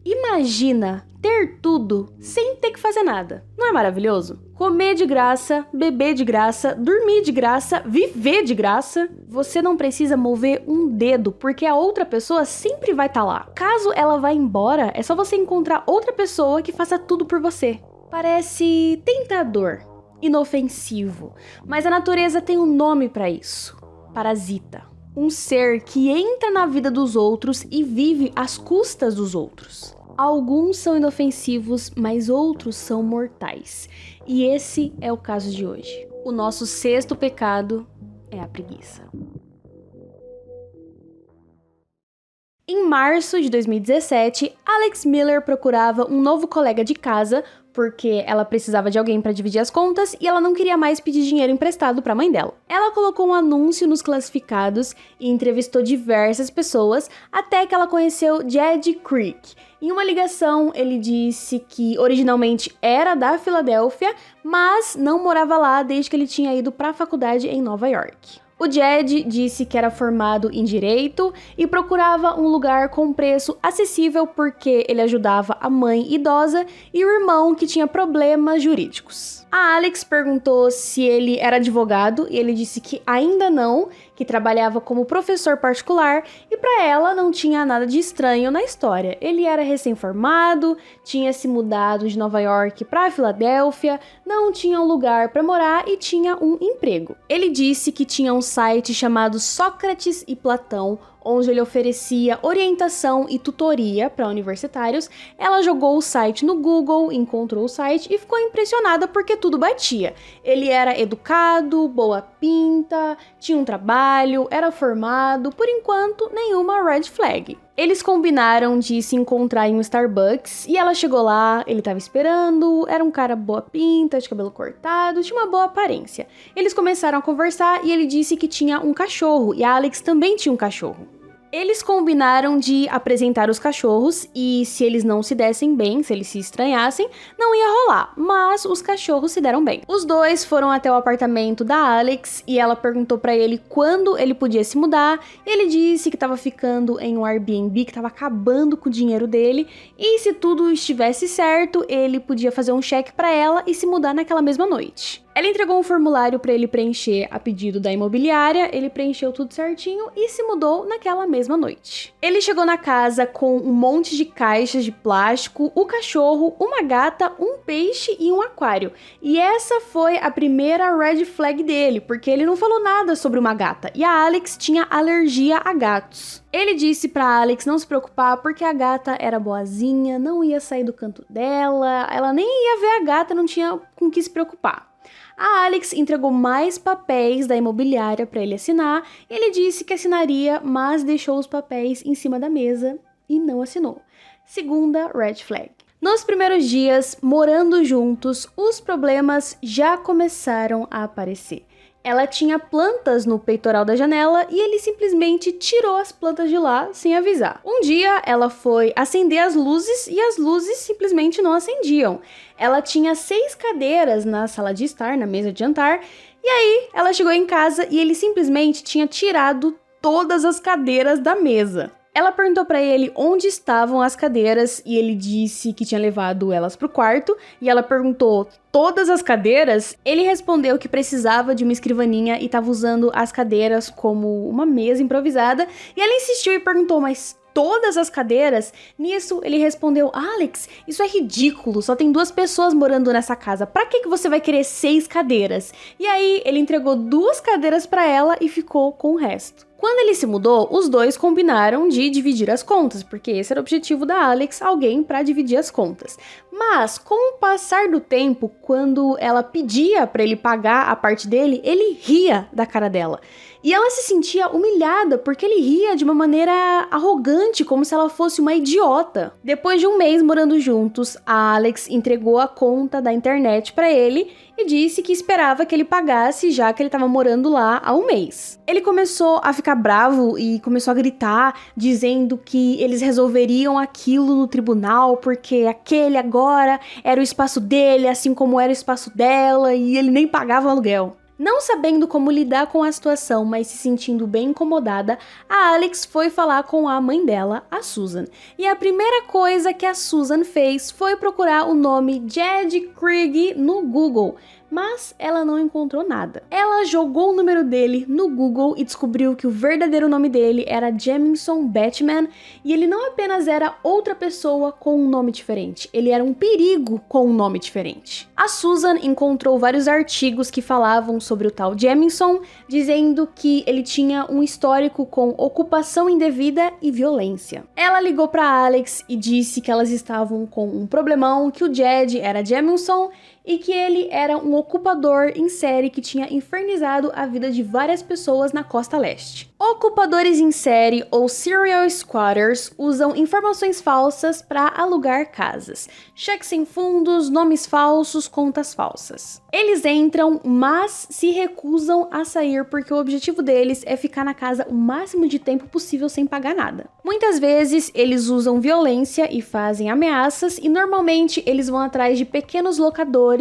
Imagina ter tudo sem ter que fazer nada. Não é maravilhoso? Comer de graça, beber de graça, dormir de graça, viver de graça. Você não precisa mover um dedo, porque a outra pessoa sempre vai estar lá. Caso ela vá embora, é só você encontrar outra pessoa que faça tudo por você. Parece tentador, inofensivo, mas a natureza tem um nome para isso: parasita. Um ser que entra na vida dos outros e vive às custas dos outros. Alguns são inofensivos, mas outros são mortais. E esse é o caso de hoje. O nosso sexto pecado é a preguiça. Em março de 2017, Alex Miller procurava um novo colega de casa porque ela precisava de alguém para dividir as contas e ela não queria mais pedir dinheiro emprestado para a mãe dela. Ela colocou um anúncio nos classificados e entrevistou diversas pessoas até que ela conheceu Jed Creek. Em uma ligação, ele disse que originalmente era da Filadélfia, mas não morava lá desde que ele tinha ido para a faculdade em Nova York. O Jed disse que era formado em Direito e procurava um lugar com preço acessível porque ele ajudava a mãe idosa e o irmão que tinha problemas jurídicos. A Alex perguntou se ele era advogado e ele disse que ainda não, que trabalhava como professor particular e para ela não tinha nada de estranho na história. Ele era recém-formado, tinha se mudado de Nova York para Filadélfia, não tinha um lugar para morar e tinha um emprego. Ele disse que tinha um site chamado Sócrates e Platão, onde ele oferecia orientação e tutoria para universitários. Ela jogou o site no Google, encontrou o site e ficou impressionada porque tudo batia. Ele era educado, boa pinta, tinha um trabalho, era formado, por enquanto nenhuma red flag. Eles combinaram de se encontrar em um Starbucks e ela chegou lá, ele tava esperando, era um cara boa pinta, de cabelo cortado, tinha uma boa aparência. Eles começaram a conversar e ele disse que tinha um cachorro e a Alex também tinha um cachorro. Eles combinaram de apresentar os cachorros e se eles não se dessem bem, se eles se estranhassem, não ia rolar, mas os cachorros se deram bem. Os dois foram até o apartamento da Alex e ela perguntou pra ele quando ele podia se mudar. Ele disse que tava ficando em um Airbnb, que tava acabando com o dinheiro dele e se tudo estivesse certo, ele podia fazer um cheque pra ela e se mudar naquela mesma noite. Ela entregou um formulário para ele preencher a pedido da imobiliária, ele preencheu tudo certinho e se mudou naquela mesma noite. Ele chegou na casa com um monte de caixas de plástico, o cachorro, uma gata, um peixe e um aquário. E essa foi a primeira red flag dele, porque ele não falou nada sobre uma gata e a Alex tinha alergia a gatos. Ele disse pra Alex não se preocupar porque a gata era boazinha, não ia sair do canto dela, ela nem ia ver a gata, não tinha com que se preocupar. A Alex entregou mais papéis da imobiliária para ele assinar. Ele disse que assinaria, mas deixou os papéis em cima da mesa e não assinou. Segunda red flag. Nos primeiros dias, morando juntos, os problemas já começaram a aparecer. Ela tinha plantas no peitoral da janela e ele simplesmente tirou as plantas de lá sem avisar. Um dia ela foi acender as luzes e as luzes simplesmente não acendiam. Ela tinha 6 cadeiras na sala de estar, na mesa de jantar, e aí ela chegou em casa e ele simplesmente tinha tirado todas as cadeiras da mesa. Ela perguntou pra ele onde estavam as cadeiras e ele disse que tinha levado elas pro quarto. E ela perguntou, todas as cadeiras? Ele respondeu que precisava de uma escrivaninha e estava usando as cadeiras como uma mesa improvisada. E ela insistiu e perguntou, mas todas as cadeiras? Nisso ele respondeu, Alex, isso é ridículo, só tem 2 pessoas morando nessa casa, pra que você vai querer 6 cadeiras? E aí ele entregou 2 cadeiras pra ela e ficou com o resto. Quando ele se mudou, os dois combinaram de dividir as contas, porque esse era o objetivo da Alex, alguém para dividir as contas. Mas, com o passar do tempo, quando ela pedia para ele pagar a parte dele, ele ria da cara dela. E ela se sentia humilhada, porque ele ria de uma maneira arrogante, como se ela fosse uma idiota. Depois de um mês morando juntos, a Alex entregou a conta da internet para ele e disse que esperava que ele pagasse, já que ele estava morando lá há um mês. Ele começou a ficar bravo e começou a gritar, dizendo que eles resolveriam aquilo no tribunal, porque aquele agora era o espaço dele, assim como era o espaço dela, e ele nem pagava o aluguel. Não sabendo como lidar com a situação, mas se sentindo bem incomodada, a Alex foi falar com a mãe dela, a Susan. E a primeira coisa que a Susan fez foi procurar o nome Jed Krieg no Google, mas ela não encontrou nada. Ela jogou o número dele no Google e descobriu que o verdadeiro nome dele era Jamison Batman, e ele não apenas era outra pessoa com um nome diferente, ele era um perigo com um nome diferente. A Susan encontrou vários artigos que falavam sobre o tal Jamison, dizendo que ele tinha um histórico com ocupação indevida e violência. Ela ligou para Alex e disse que elas estavam com um problemão, que o Jed era Jamison e que ele era um ocupador em série que tinha infernizado a vida de várias pessoas na costa leste. Ocupadores em série ou serial squatters usam informações falsas para alugar casas, cheques sem fundos, nomes falsos, contas falsas. Eles entram, mas se recusam a sair porque o objetivo deles é ficar na casa o máximo de tempo possível sem pagar nada. Muitas vezes eles usam violência e fazem ameaças, e normalmente eles vão atrás de pequenos locadores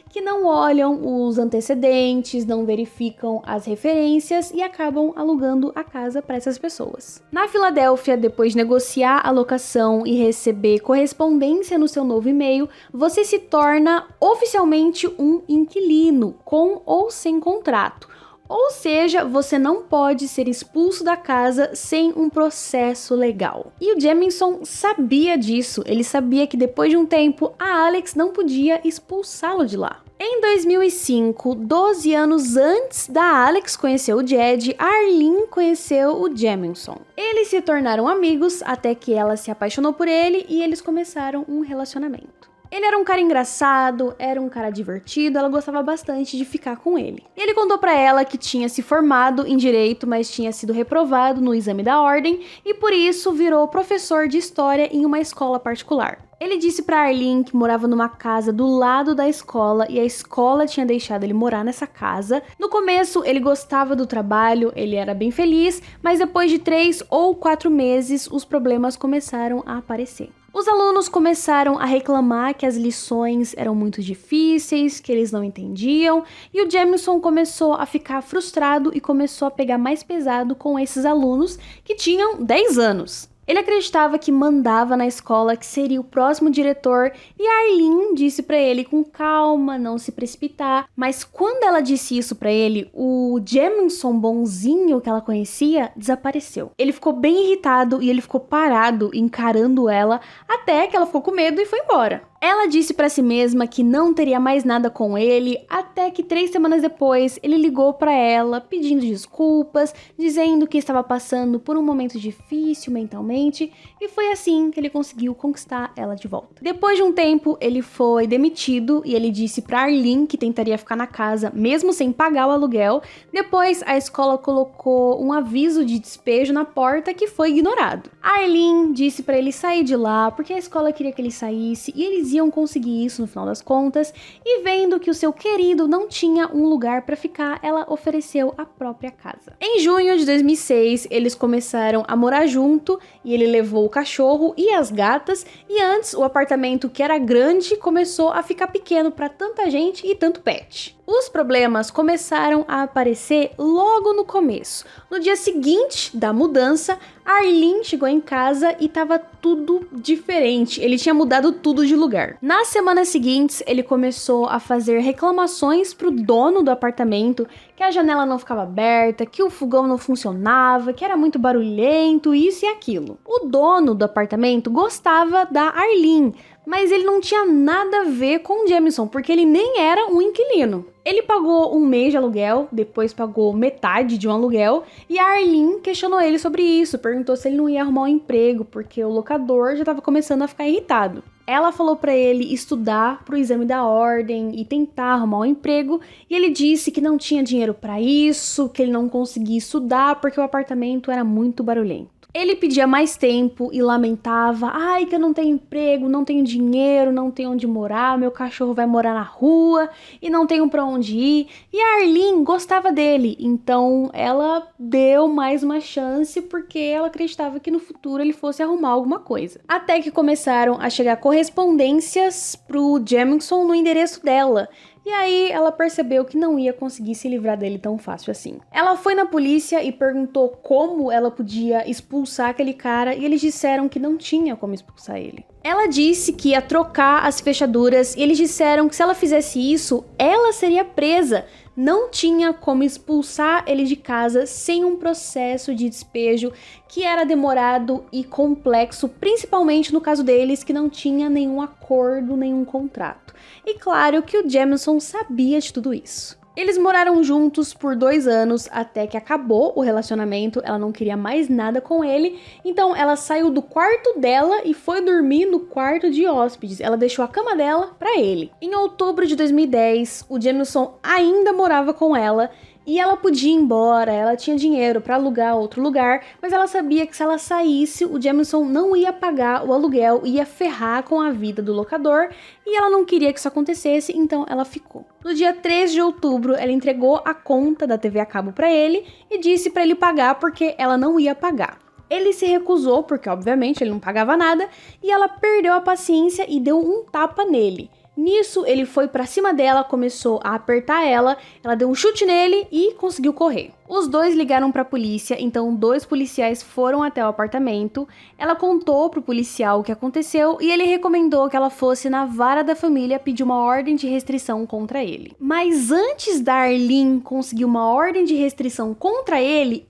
que não olham os antecedentes, não verificam as referências e acabam alugando a casa para essas pessoas. Na Filadélfia, depois de negociar a locação e receber correspondência no seu novo e-mail, você se torna oficialmente um inquilino, com ou sem contrato. Ou seja, você não pode ser expulso da casa sem um processo legal. E o Jamison sabia disso, ele sabia que depois de um tempo a Alex não podia expulsá-lo de lá. Em 2005, 12 anos antes da Alex conhecer o Jed, a Arlene conheceu o Jamison. Eles se tornaram amigos até que ela se apaixonou por ele e eles começaram um relacionamento. Ele era um cara engraçado, era um cara divertido, ela gostava bastante de ficar com ele. Ele contou pra ela que tinha se formado em direito, mas tinha sido reprovado no exame da ordem e por isso virou professor de história em uma escola particular. Ele disse pra Arlene que morava numa casa do lado da escola e a escola tinha deixado ele morar nessa casa. No começo, ele gostava do trabalho, ele era bem feliz, mas depois de 3 ou 4 meses, os problemas começaram a aparecer. Os alunos começaram a reclamar que as lições eram muito difíceis, que eles não entendiam, e o Jamison começou a ficar frustrado e começou a pegar mais pesado com esses alunos que tinham 10 anos. Ele acreditava que mandava na escola, que seria o próximo diretor, e a Arlene disse pra ele com calma, não se precipitar. Mas quando ela disse isso pra ele, o Jamison bonzinho que ela conhecia desapareceu. Ele ficou bem irritado e ele ficou parado encarando ela, até que ela ficou com medo e foi embora. Ela disse pra si mesma que não teria mais nada com ele, até que 3 semanas depois ele ligou pra ela pedindo desculpas, dizendo que estava passando por um momento difícil mentalmente, e foi assim que ele conseguiu conquistar ela de volta. Depois de um tempo, ele foi demitido e ele disse pra Arlene que tentaria ficar na casa mesmo sem pagar o aluguel. Depois, a escola colocou um aviso de despejo na porta que foi ignorado. A Arlene disse pra ele sair de lá porque a escola queria que ele saísse e eles iam conseguir isso no final das contas, e vendo que o seu querido não tinha um lugar para ficar, ela ofereceu a própria casa. Em junho de 2006, eles começaram a morar junto e ele levou o cachorro e as gatas, e antes o apartamento, que era grande, começou a ficar pequeno para tanta gente e tanto pet. Os problemas começaram a aparecer logo no começo. No dia seguinte da mudança, a Arlene chegou em casa e tava tudo diferente. Ele tinha mudado tudo de lugar. Nas semanas seguintes, ele começou a fazer reclamações pro dono do apartamento, que a janela não ficava aberta, que o fogão não funcionava, que era muito barulhento, isso e aquilo. O dono do apartamento gostava da Arlene, mas ele não tinha nada a ver com o Jamison, porque ele nem era um inquilino. Ele pagou 1 mês de aluguel, depois pagou metade de um aluguel, e a Arlene questionou ele sobre isso, perguntou se ele não ia arrumar um emprego, porque o locador já estava começando a ficar irritado. Ela falou pra ele estudar pro exame da ordem e tentar arrumar um emprego, e ele disse que não tinha dinheiro pra isso, que ele não conseguia estudar porque o apartamento era muito barulhento. Ele pedia mais tempo e lamentava: ai, que eu não tenho emprego, não tenho dinheiro, não tenho onde morar, meu cachorro vai morar na rua e não tenho pra onde ir. E a Arlene gostava dele, então ela deu mais uma chance porque ela acreditava que no futuro ele fosse arrumar alguma coisa. Até que começaram a chegar correspondências pro Jamison no endereço dela, E aí ela percebeu que não ia conseguir se livrar dele tão fácil assim. Ela foi na polícia e perguntou como ela podia expulsar aquele cara e eles disseram que não tinha como expulsar ele. Ela disse que ia trocar as fechaduras e eles disseram que se ela fizesse isso, ela seria presa. Não tinha como expulsar ele de casa sem um processo de despejo que era demorado e complexo, principalmente no caso deles que não tinha nenhum acordo, nenhum contrato. E claro que o Jamison sabia de tudo isso. Eles moraram juntos por 2 anos até que acabou o relacionamento, ela não queria mais nada com ele, então ela saiu do quarto dela e foi dormir no quarto de hóspedes. Ela deixou a cama dela pra ele. Em outubro de 2010, o Jamison ainda morava com ela e ela podia ir embora, ela tinha dinheiro pra alugar outro lugar, mas ela sabia que se ela saísse, o Jamison não ia pagar o aluguel, ia ferrar com a vida do locador e ela não queria que isso acontecesse, então ela ficou. No dia 3 de outubro, ela entregou a conta da TV a cabo pra ele e disse pra ele pagar porque ela não ia pagar. Ele se recusou porque, obviamente, ele não pagava nada e ela perdeu a paciência e deu um tapa nele. Nisso, ele foi pra cima dela, começou a apertar ela deu um chute nele e conseguiu correr. Os dois ligaram pra polícia, então 2 policiais foram até o apartamento. Ela contou pro policial o que aconteceu e ele recomendou que ela fosse na vara da família pedir uma ordem de restrição contra ele. Mas antes da Arlene conseguir uma ordem de restrição contra ele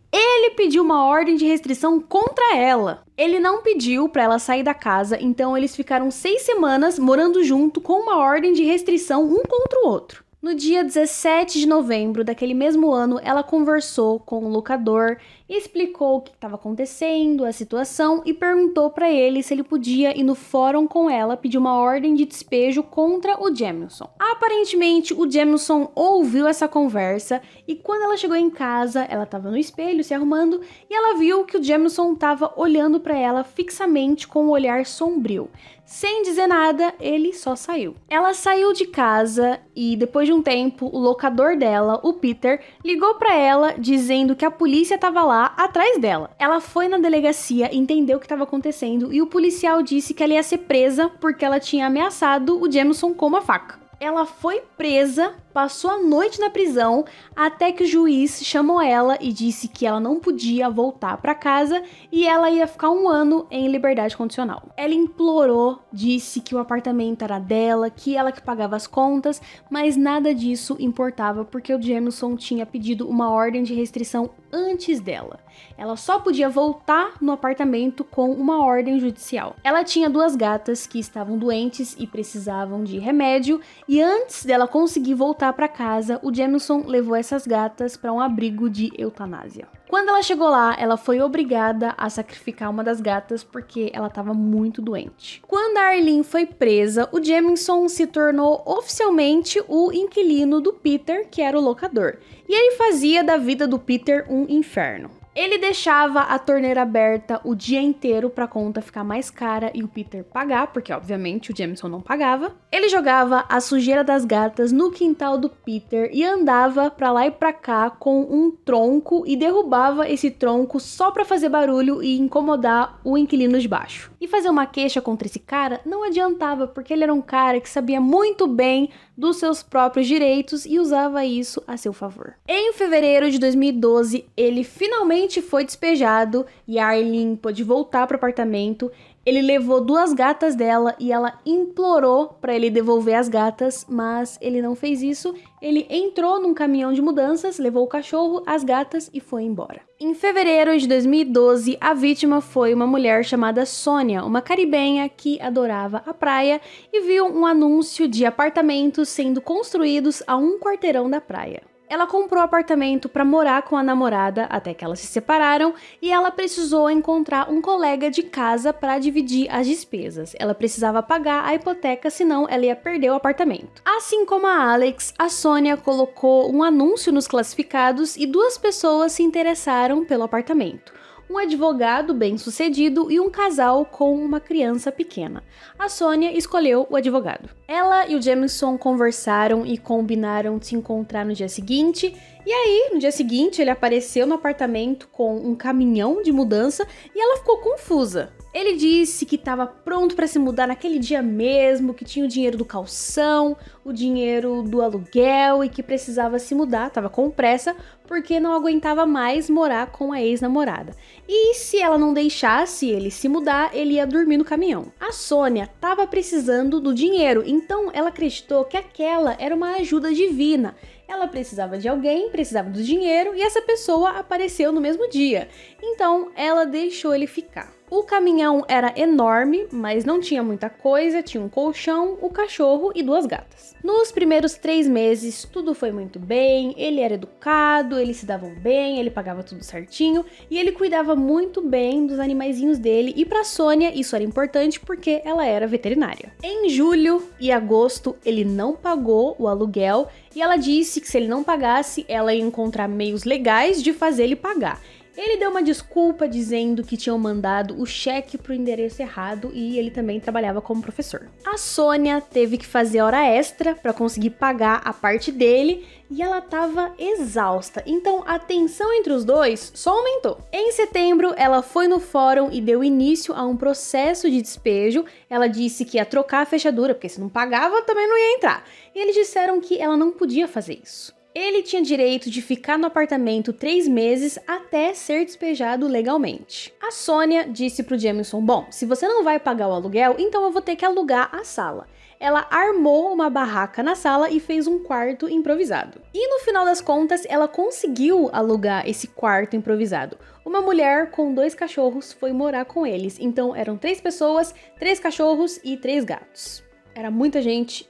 pediu uma ordem de restrição contra ela. Ele não pediu pra ela sair da casa, então eles ficaram 6 semanas morando junto com uma ordem de restrição um contra o outro. No dia 17 de novembro daquele mesmo ano, ela conversou com o locador e explicou o que estava acontecendo, a situação, e perguntou para ele se ele podia ir no fórum com ela pedir uma ordem de despejo contra o Jamison. Aparentemente, o Jamison ouviu essa conversa e quando ela chegou em casa, ela estava no espelho se arrumando e ela viu que o Jamison estava olhando para ela fixamente com um olhar sombrio. Sem dizer nada, ele só saiu. Ela saiu de casa e depois de um tempo, o locador dela, o Peter, ligou pra ela dizendo que a polícia tava lá atrás dela. Ela foi na delegacia, entendeu o que estava acontecendo e o policial disse que ela ia ser presa porque ela tinha ameaçado o Jamison com uma faca. Ela foi presa, passou a noite na prisão, até que o juiz chamou ela e disse que ela não podia voltar para casa e ela ia ficar 1 ano em liberdade condicional. Ela implorou, disse que o apartamento era dela, que ela que pagava as contas, mas nada disso importava porque o Jamison tinha pedido uma ordem de restrição antes dela. Ela só podia voltar no apartamento com uma ordem judicial. Ela tinha 2 gatas que estavam doentes e precisavam de remédio, e antes dela conseguir voltar para casa, o Jamison levou essas gatas para um abrigo de eutanásia. Quando ela chegou lá, ela foi obrigada a sacrificar uma das gatas porque ela estava muito doente. Quando a Arlene foi presa, o Jamison se tornou oficialmente o inquilino do Peter, que era o locador. E ele fazia da vida do Peter um inferno. Ele deixava a torneira aberta o dia inteiro para a conta ficar mais cara e o Peter pagar, porque obviamente o Jamison não pagava. Ele jogava a sujeira das gatas no quintal do Peter e andava para lá e para cá com um tronco e derrubava esse tronco só para fazer barulho e incomodar o inquilino de baixo. E fazer uma queixa contra esse cara não adiantava, porque ele era um cara que sabia muito bem dos seus próprios direitos e usava isso a seu favor. Em fevereiro de 2012, ele finalmente foi despejado e a Arlene pôde voltar para o apartamento. Ele levou 2 gatas dela e ela implorou para ele devolver as gatas, mas ele não fez isso. Ele entrou num caminhão de mudanças, levou o cachorro, as gatas e foi embora. Em fevereiro de 2012, a vítima foi uma mulher chamada Sônia, uma caribenha que adorava a praia e viu um anúncio de apartamentos sendo construídos a 1 quarteirão da praia. Ela comprou o apartamento para morar com a namorada até que elas se separaram e ela precisou encontrar um colega de casa para dividir as despesas. Ela precisava pagar a hipoteca, senão ela ia perder o apartamento. Assim como a Alex, a Sônia colocou um anúncio nos classificados e 2 pessoas se interessaram pelo apartamento. Um advogado bem-sucedido e um casal com uma criança pequena. A Sônia escolheu o advogado. Ela e o Jamison conversaram e combinaram de se encontrar no dia seguinte, E aí, no dia seguinte, ele apareceu no apartamento com um caminhão de mudança e ela ficou confusa. Ele disse que estava pronto para se mudar naquele dia mesmo, que tinha o dinheiro do calção, o dinheiro do aluguel e que precisava se mudar, estava com pressa porque não aguentava mais morar com a ex-namorada. E se ela não deixasse ele se mudar, ele ia dormir no caminhão. A Sônia estava precisando do dinheiro, então ela acreditou que aquela era uma ajuda divina. Ela precisava de alguém, precisava do dinheiro e essa pessoa apareceu no mesmo dia. Então ela deixou ele ficar. O caminhão era enorme, mas não tinha muita coisa, tinha um colchão, o cachorro e 2 gatas. Nos primeiros 3 meses, tudo foi muito bem, ele era educado, eles se davam bem, ele pagava tudo certinho e ele cuidava muito bem dos animaizinhos dele e pra Sônia isso era importante porque ela era veterinária. Em julho e agosto, ele não pagou o aluguel e ela disse que se ele não pagasse, ela ia encontrar meios legais de fazer ele pagar. Ele deu uma desculpa dizendo que tinham mandado o cheque pro endereço errado e ele também trabalhava como professor. A Sônia teve que fazer hora extra para conseguir pagar a parte dele e ela estava exausta, então a tensão entre os dois só aumentou. Em setembro, ela foi no fórum e deu início a um processo de despejo. Ela disse que ia trocar a fechadura, porque se não pagava também não ia entrar. E eles disseram que ela não podia fazer isso. Ele tinha direito de ficar no apartamento 3 meses até ser despejado legalmente. A Sônia disse pro Jamison, bom, se você não vai pagar o aluguel, então eu vou ter que alugar a sala. Ela armou uma barraca na sala e fez um quarto improvisado. E no final das contas, ela conseguiu alugar esse quarto improvisado. Uma mulher com 2 cachorros foi morar com eles, então eram 3 pessoas, 3 cachorros e 3 gatos. Era muita gente,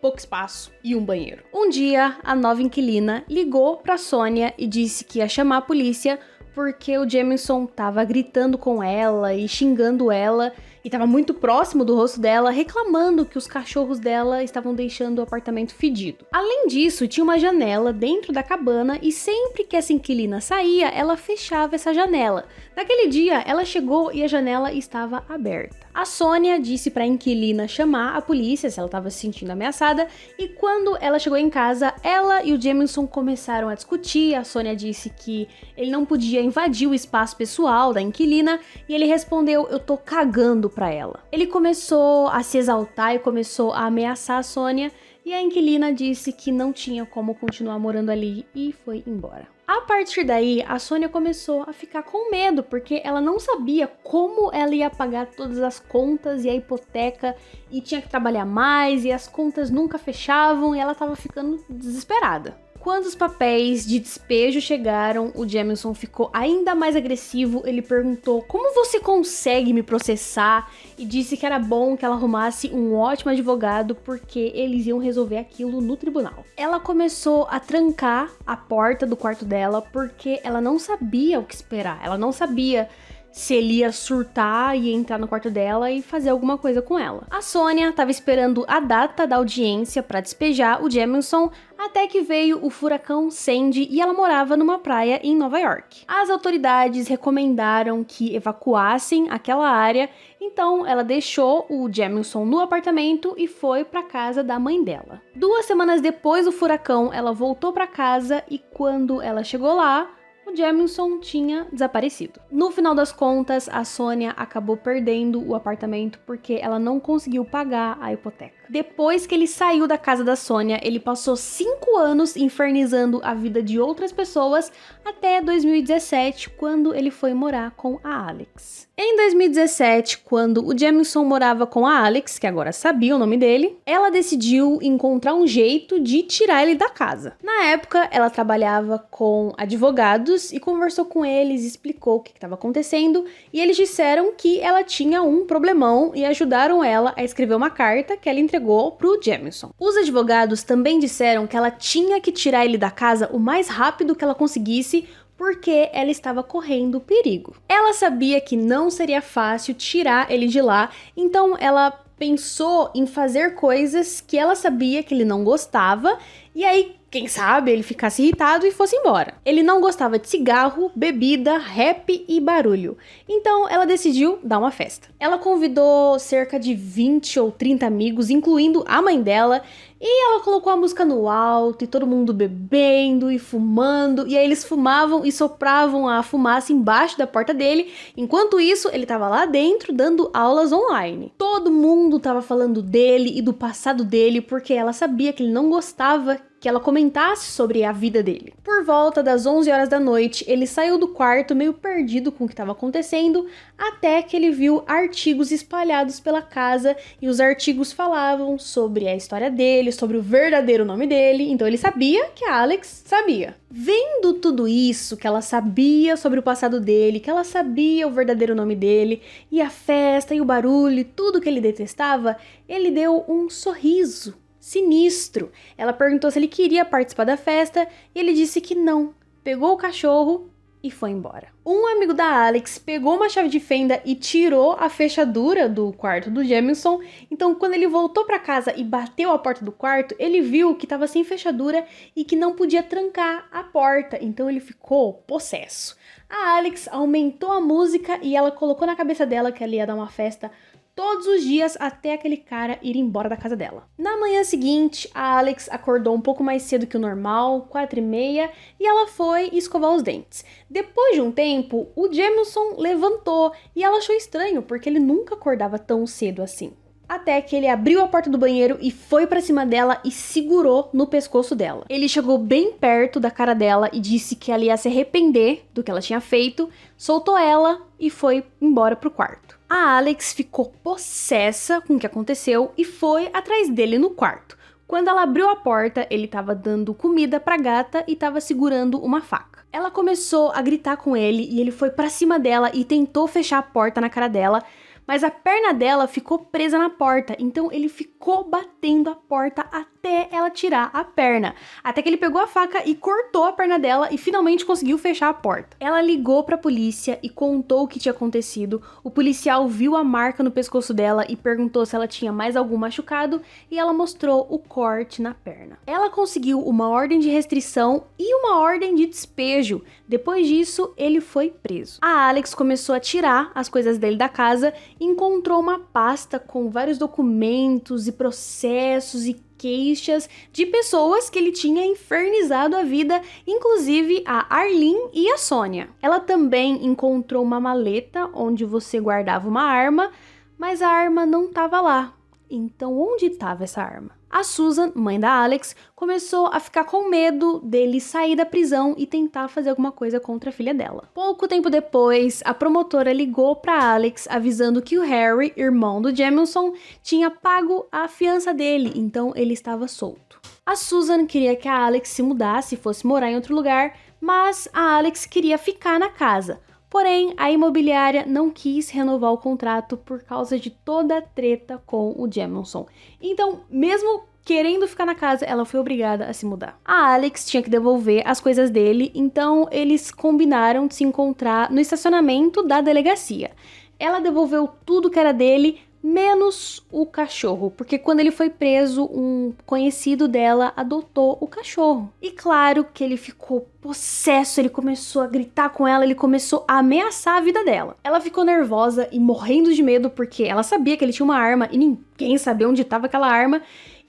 pouco espaço e um banheiro. Um dia, a nova inquilina ligou pra Sônia e disse que ia chamar a polícia porque o Jamison tava gritando com ela e xingando ela e tava muito próximo do rosto dela, reclamando que os cachorros dela estavam deixando o apartamento fedido. Além disso, tinha uma janela dentro da cabana e sempre que essa inquilina saía, ela fechava essa janela. Naquele dia, ela chegou e a janela estava aberta. A Sônia disse pra inquilina chamar a polícia se ela estava se sentindo ameaçada e quando ela chegou em casa, ela e o Jamison começaram a discutir. A Sônia disse que ele não podia invadir o espaço pessoal da inquilina e ele respondeu, eu tô cagando pra ela. Ele começou a se exaltar e começou a ameaçar a Sônia e a inquilina disse que não tinha como continuar morando ali e foi embora. A partir daí, a Sônia começou a ficar com medo, porque ela não sabia como ela ia pagar todas as contas e a hipoteca, e tinha que trabalhar mais, e as contas nunca fechavam, e ela tava ficando desesperada. Quando os papéis de despejo chegaram, o Jamison ficou ainda mais agressivo. Ele perguntou, como você consegue me processar? E disse que era bom que ela arrumasse um ótimo advogado, porque eles iam resolver aquilo no tribunal. Ela começou a trancar a porta do quarto dela, porque ela não sabia o que esperar. Ela não sabia se ele ia surtar e entrar no quarto dela e fazer alguma coisa com ela. A Sônia estava esperando a data da audiência para despejar o Jamison, até que veio o furacão Sandy e ela morava numa praia em Nova York. As autoridades recomendaram que evacuassem aquela área, então ela deixou o Jamison no apartamento e foi para casa da mãe dela. 2 semanas depois do furacão, ela voltou para casa e quando ela chegou lá, o Jamison tinha desaparecido. No final das contas, a Sônia acabou perdendo o apartamento porque ela não conseguiu pagar a hipoteca. Depois que ele saiu da casa da Sônia, ele passou 5 anos infernizando a vida de outras pessoas até 2017, quando ele foi morar com a Alex. Em 2017, quando o Jamison morava com a Alex, que agora sabia o nome dele, ela decidiu encontrar um jeito de tirar ele da casa. Na época, ela trabalhava com advogados e conversou com eles, explicou o que estava acontecendo e eles disseram que ela tinha um problemão e ajudaram ela a escrever uma carta que ela entregou pro Jamison. Os advogados também disseram que ela tinha que tirar ele da casa o mais rápido que ela conseguisse, porque ela estava correndo perigo. Ela sabia que não seria fácil tirar ele de lá, então ela pensou em fazer coisas que ela sabia que ele não gostava E aí, quem sabe, ele ficasse irritado e fosse embora. Ele não gostava de cigarro, bebida, rap e barulho. Então, ela decidiu dar uma festa. Ela convidou cerca de 20 ou 30 amigos, incluindo a mãe dela, e ela colocou a música no alto e todo mundo bebendo e fumando. E aí eles fumavam e sopravam a fumaça embaixo da porta dele. Enquanto isso, ele estava lá dentro dando aulas online. Todo mundo estava falando dele e do passado dele, porque ela sabia que ele não gostava que ela comentasse sobre a vida dele. Por volta das 11 horas da noite, ele saiu do quarto meio perdido com o que estava acontecendo, até que ele viu artigos espalhados pela casa, e os artigos falavam sobre a história dele, sobre o verdadeiro nome dele, então ele sabia que a Alex sabia. Vendo tudo isso, que ela sabia sobre o passado dele, que ela sabia o verdadeiro nome dele, e a festa, e o barulho, e tudo que ele detestava, ele deu um sorriso sinistro. Ela perguntou se ele queria participar da festa e ele disse que não. Pegou o cachorro e foi embora. Um amigo da Alex pegou uma chave de fenda e tirou a fechadura do quarto do Jamison. Então, quando ele voltou para casa e bateu a porta do quarto, ele viu que estava sem fechadura e que não podia trancar a porta. Então, ele ficou possesso. A Alex aumentou a música e ela colocou na cabeça dela que ela ia dar uma festa todos os dias até aquele cara ir embora da casa dela. Na manhã seguinte, a Alex acordou um pouco mais cedo que o normal, 4h30, e ela foi escovar os dentes. Depois de um tempo, o Jamison levantou e ela achou estranho, porque ele nunca acordava tão cedo assim. Até que ele abriu a porta do banheiro e foi pra cima dela e segurou no pescoço dela. Ele chegou bem perto da cara dela e disse que ela ia se arrepender do que ela tinha feito, soltou ela e foi embora pro quarto. A Alex ficou possessa com o que aconteceu e foi atrás dele no quarto. Quando ela abriu a porta, ele estava dando comida pra gata e estava segurando uma faca. Ela começou a gritar com ele e ele foi pra cima dela e tentou fechar a porta na cara dela, mas a perna dela ficou presa na porta, então ele ficou batendo a porta até ela tirar a perna, até que ele pegou a faca e cortou a perna dela e finalmente conseguiu fechar a porta. Ela ligou pra polícia e contou o que tinha acontecido. O policial viu a marca no pescoço dela e perguntou se ela tinha mais algum machucado, e ela mostrou o corte na perna. Ela conseguiu uma ordem de restrição e uma ordem de despejo. Depois disso, ele foi preso. A Alex começou a tirar as coisas dele da casa, encontrou uma pasta com vários documentos e processos e queixas de pessoas que ele tinha infernizado a vida, inclusive a Arlene e a Sônia. Ela também encontrou uma maleta onde você guardava uma arma, mas a arma não estava lá. Então, onde estava essa arma? A Susan, mãe da Alex, começou a ficar com medo dele sair da prisão e tentar fazer alguma coisa contra a filha dela. Pouco tempo depois, a promotora ligou para Alex avisando que o Harry, irmão do Jamison, tinha pago a fiança dele, então ele estava solto. A Susan queria que a Alex se mudasse e fosse morar em outro lugar, mas a Alex queria ficar na casa. Porém, a imobiliária não quis renovar o contrato por causa de toda a treta com o Jamison. Então, mesmo querendo ficar na casa, ela foi obrigada a se mudar. A Alex tinha que devolver as coisas dele, então eles combinaram de se encontrar no estacionamento da delegacia. Ela devolveu tudo que era dele, menos o cachorro, porque quando ele foi preso, um conhecido dela adotou o cachorro. E claro que ele ficou possesso, ele começou a gritar com ela, ele começou a ameaçar a vida dela. Ela ficou nervosa e morrendo de medo, porque ela sabia que ele tinha uma arma e ninguém sabia onde estava aquela arma.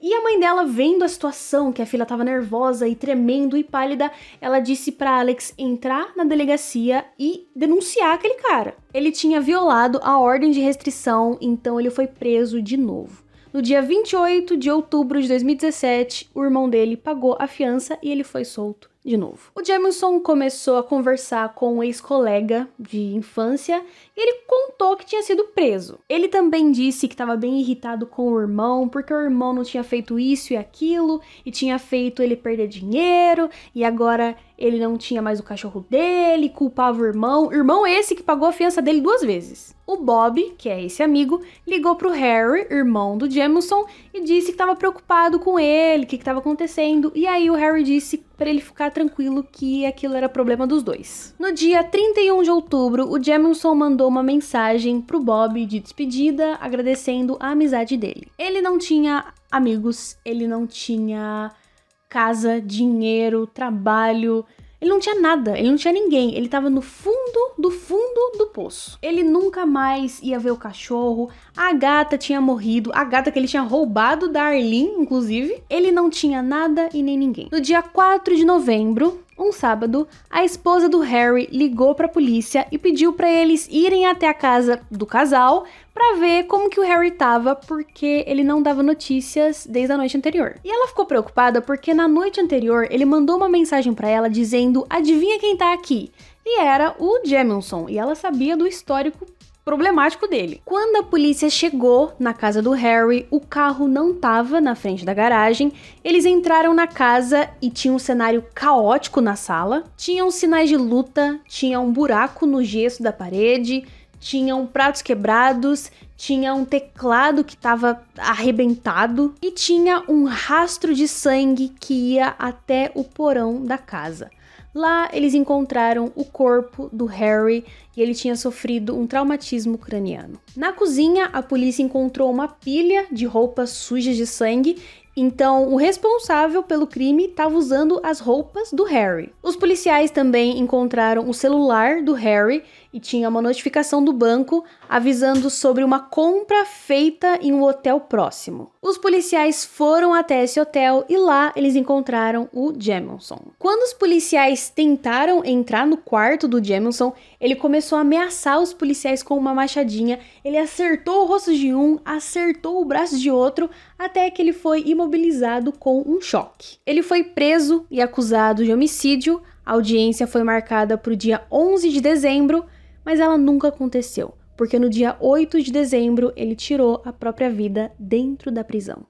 E a mãe dela, vendo a situação, que a filha estava nervosa e tremendo e pálida, ela disse para Alex entrar na delegacia e denunciar aquele cara. Ele tinha violado a ordem de restrição, então ele foi preso de novo. No dia 28 de outubro de 2017, o irmão dele pagou a fiança e ele foi solto de novo. O Jamison começou a conversar com um ex-colega de infância e ele contou que tinha sido preso. Ele também disse que estava bem irritado com o irmão, porque o irmão não tinha feito isso e aquilo, e tinha feito ele perder dinheiro, e agora ele não tinha mais o cachorro dele, culpava o irmão esse que pagou a fiança dele 2 vezes. O Bob, que é esse amigo, ligou pro Harry, irmão do Jamison, e disse que estava preocupado com ele, o que estava acontecendo, e aí o Harry disse para ele ficar tranquilo que aquilo era problema dos dois. No dia 31 de outubro, o Jamison mandou uma mensagem pro Bob de despedida, agradecendo a amizade dele. Ele não tinha amigos, ele não tinha casa, dinheiro, trabalho. Ele não tinha nada, ele não tinha ninguém, ele tava no fundo do poço. Ele nunca mais ia ver o cachorro, a gata tinha morrido, a gata que ele tinha roubado da Arlene, inclusive. Ele não tinha nada e nem ninguém. No dia 4 de novembro, um sábado, a esposa do Harry ligou pra polícia e pediu pra eles irem até a casa do casal pra ver como que o Harry tava, porque ele não dava notícias desde a noite anterior. E ela ficou preocupada porque na noite anterior ele mandou uma mensagem pra ela dizendo: adivinha quem tá aqui? E era o Jemison, e ela sabia do histórico problemático dele. Quando a polícia chegou na casa do Harry, o carro não tava na frente da garagem. Eles entraram na casa e tinha um cenário caótico na sala. Tinham sinais de luta, tinha um buraco no gesso da parede, tinham pratos quebrados, tinha um teclado que tava arrebentado e tinha um rastro de sangue que ia até o porão da casa. Lá eles encontraram o corpo do Harry e ele tinha sofrido um traumatismo craniano. Na cozinha, a polícia encontrou uma pilha de roupas sujas de sangue. Então, o responsável pelo crime estava usando as roupas do Harry. Os policiais também encontraram o celular do Harry e tinha uma notificação do banco avisando sobre uma compra feita em um hotel próximo. Os policiais foram até esse hotel e lá eles encontraram o Jemison. Quando os policiais tentaram entrar no quarto do Jemison, ele começou a ameaçar os policiais com uma machadinha. Ele acertou o rosto de um, acertou o braço de outro, até que ele foi imobilizado com um choque. Ele foi preso e acusado de homicídio. A audiência foi marcada para o dia 11 de dezembro, mas ela nunca aconteceu, porque no dia 8 de dezembro ele tirou a própria vida dentro da prisão.